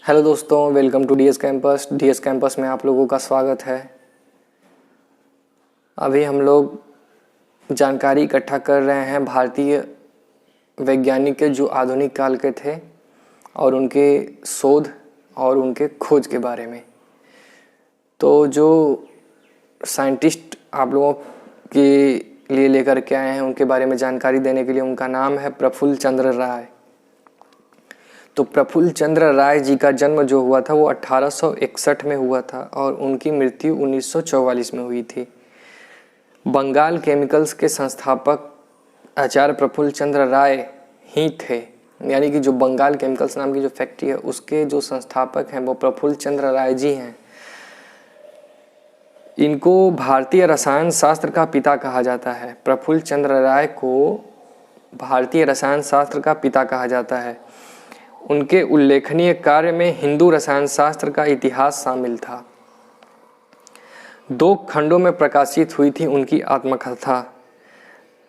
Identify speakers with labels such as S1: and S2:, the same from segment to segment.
S1: Hello दोस्तों, welcome to DS campus. DS campus में आप लोगों का स्वागत है। अभी हम लोग जानकारी इकट्ठा कर रहे हैं भारतीय वैज्ञानिक के जो आधुनिक काल के थे और उनके शोध और उनके खोज के बारे में। तो जो साइंटिस्ट आप लोगों के लिए लेकर के आए हैं उनके बारे में जानकारी देने के लिए, उनका नाम है प्रफुल्ल चंद्र राय। तो प्रफुल्ल चंद्र राय जी का जन्म जो हुआ था वो 1861 में हुआ था और उनकी मृत्यु 1944 में हुई थी। बंगाल केमिकल्स के संस्थापक आचार्य प्रफुल्ल चंद्र राय ही थे, यानी कि जो बंगाल केमिकल्स नाम की जो फैक्ट्री है उसके जो संस्थापक हैं वो प्रफुल्ल चंद्र राय जी हैं। इनको भारतीय रसायन शास्त्र का पिता कहा जाता है। प्रफुल्ल चंद्र राय को भारतीय रसायन शास्त्र का पिता कहा जाता है। उनके उल्लेखनीय कार्य में हिंदू रसायन शास्त्र का इतिहास शामिल था। 2 खंडों में प्रकाशित हुई थी उनकी आत्मकथा,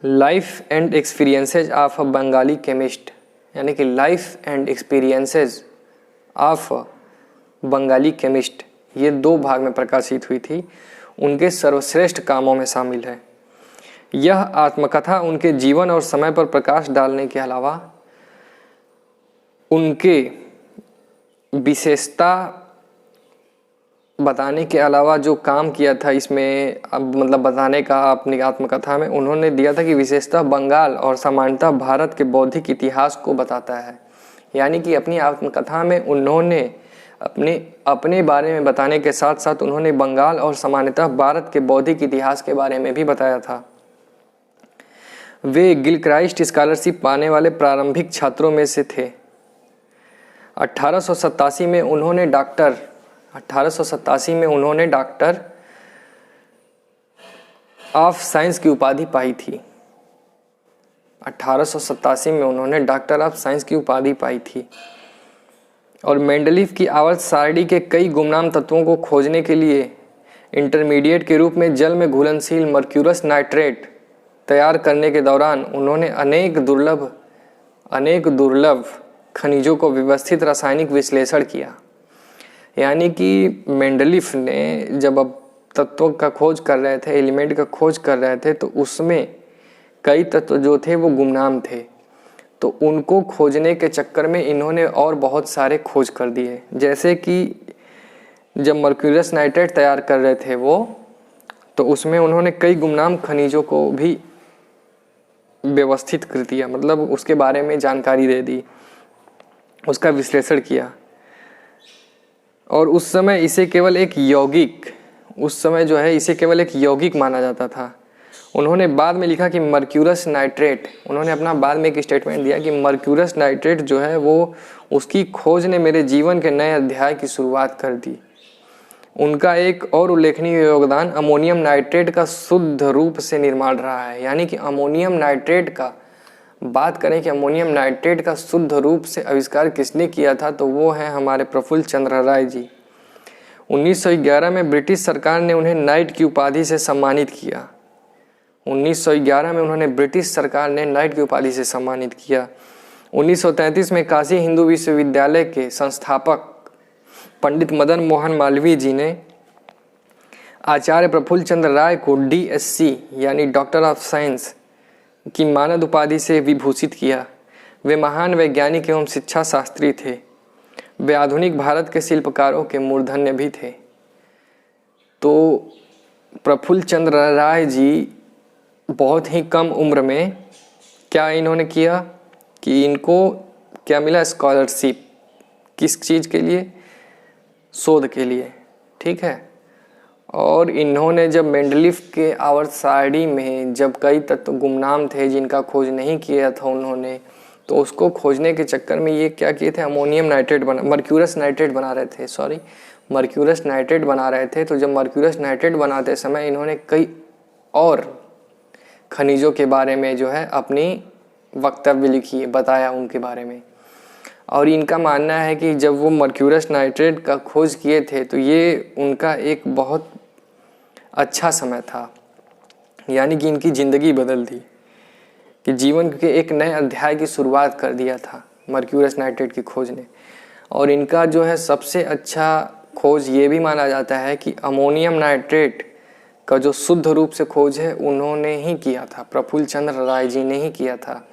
S1: life and experiences of a Bengali chemist, यानी कि life and experiences of Bengali chemist. ये 2 भाग में प्रकाशित हुई थी, उनके सर्वश्रेष्ठ कामों में शामिल है। यह आत्मकथा उनके जीवन और समय पर प्रकाश डालने के अलावा उनके विशेषता बताने के अलावा जो काम किया था इसमें, अब मतलब बताने का अपनी आत्मकथा में उन्होंने दिया था कि विशेषता बंगाल और सामान्यतः भारत के बौद्धिक इतिहास को बताता है। यानी कि अपनी आत्मकथा में उन्होंने अपने बारे में बताने के साथ साथ उन्होंने बंगाल और सामान्यतः भारत के बौद्धिक इतिहास के बारे में भी बताया था। वे गिलक्राइस्ट स्कॉलरशिप पाने वाले प्रारंभिक छात्रों में से थे। 1887 में उन्होंने डॉक्टर ऑफ साइंस की उपाधि पाई थी। 1887 में उन्होंने डॉक्टर ऑफ साइंस की उपाधि पाई थी और मेंडलीफ की आवर्त सारणी के कई गुमनाम तत्वों को खोजने के लिए इंटरमीडिएट के रूप में जल में घुलनशील मर्क्यूरस नाइट्रेट तैयार करने के दौरान उन्होंने अनेक दुर्लभ खनिजों को व्यवस्थित रासायनिक विश्लेषण किया। यानी कि मेंडलीफ ने जब अब तत्वों का खोज कर रहे थे, एलिमेंट का खोज कर रहे थे, तो उसमें कई तत्व जो थे वो गुमनाम थे। तो उनको खोजने के चक्कर में इन्होंने और बहुत सारे खोज कर दिए। जैसे कि जब मर्क्यूरस नाइट्रेट तैयार कर रहे थे वो, तो उसमें उन्होंने कई गुमनाम खनिजों को भी व्यवस्थित कर दिया, मतलब उसके बारे में जानकारी दे दी, उसका विश्लेषण किया। और उस समय इसे केवल एक यौगिक माना जाता था। उन्होंने बाद में लिखा कि मर्क्यूरस नाइट्रेट, उन्होंने अपना बाद में एक स्टेटमेंट दिया कि मर्क्यूरस नाइट्रेट जो है वो, उसकी खोज ने मेरे जीवन के नए अध्याय की शुरुआत कर दी। उनका एक और उल्लेखनीय योगदान अमोनियम नाइट्रेट का शुद्ध रूप से निर्माण रहा है। यानी कि अमोनियम नाइट्रेट का बात करें कि अमोनियम नाइट्रेट का शुद्ध रूप से आविष्कार किसने किया था, तो वो है हमारे प्रफुल्ल चंद्र राय जी। 1911 में ब्रिटिश सरकार ने उन्हें नाइट की उपाधि से सम्मानित किया। 1911 में उन्होंने ब्रिटिश सरकार ने नाइट की उपाधि से सम्मानित किया। 1933 में काशी हिंदू विश्वविद्यालय के संस्थापक पंडित मदन मोहन मालवीय जी ने आचार्य प्रफुल्ल चंद्र राय को DSc यानी डॉक्टर ऑफ साइंस की मानद उपाधि से विभूषित किया। वे महान वैज्ञानिक एवं शिक्षा शास्त्री थे। वे आधुनिक भारत के शिल्पकारों के मूर्धन्य भी थे। तो प्रफुल्ल चंद्र राय जी बहुत ही कम उम्र में क्या इन्होंने किया कि इनको क्या मिला, स्कॉलरशिप। किस चीज़ के लिए? शोध के लिए, ठीक है। और इन्होंने जब मेंडलीफ के आवर्त सारणी में जब कई तत्व गुमनाम थे जिनका खोज नहीं किया था उन्होंने, तो उसको खोजने के चक्कर में ये क्या किए थे, मर्क्यूरस नाइट्रेट बना रहे थे। तो जब मर्क्यूरस नाइट्रेट बनाते समय इन्होंने कई और खनिजों के बारे में जो है अपनी वक्तव्य लिखी, बताया उनके बारे में। और इनका मानना है कि जब वो मर्क्यूरस नाइट्रेट का खोज किए थे तो ये उनका एक बहुत अच्छा समय था। यानी कि इनकी ज़िंदगी बदल दी, कि जीवन के एक नए अध्याय की शुरुआत कर दिया था मर्क्यूरस नाइट्रेट की खोज ने। और इनका जो है सबसे अच्छा खोज ये भी माना जाता है कि अमोनियम नाइट्रेट का जो शुद्ध रूप से खोज है उन्होंने ही किया था, प्रफुल्ल चंद्र राय जी ने ही किया था।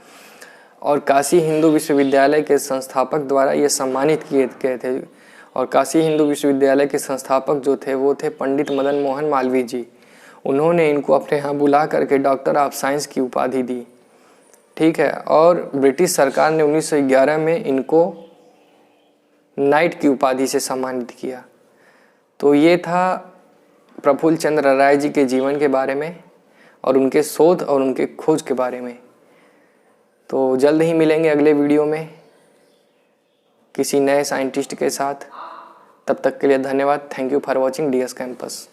S1: और काशी हिंदू विश्वविद्यालय के संस्थापक द्वारा ये सम्मानित किए गए थे। और काशी हिंदू विश्वविद्यालय के संस्थापक जो थे वो थे पंडित मदन मोहन मालवीय जी। उन्होंने इनको अपने यहाँ बुला करके डॉक्टर ऑफ साइंस की उपाधि दी, ठीक है। और ब्रिटिश सरकार ने 1911 में इनको नाइट की उपाधि से सम्मानित किया। तो ये था प्रफुल्ल चंद्र राय जी के जीवन के बारे में और उनके शोध और उनके खोज के बारे में। तो जल्द ही मिलेंगे अगले वीडियो में किसी नए साइंटिस्ट के साथ। तब तक के लिए धन्यवाद। Thank you for watching DS campus.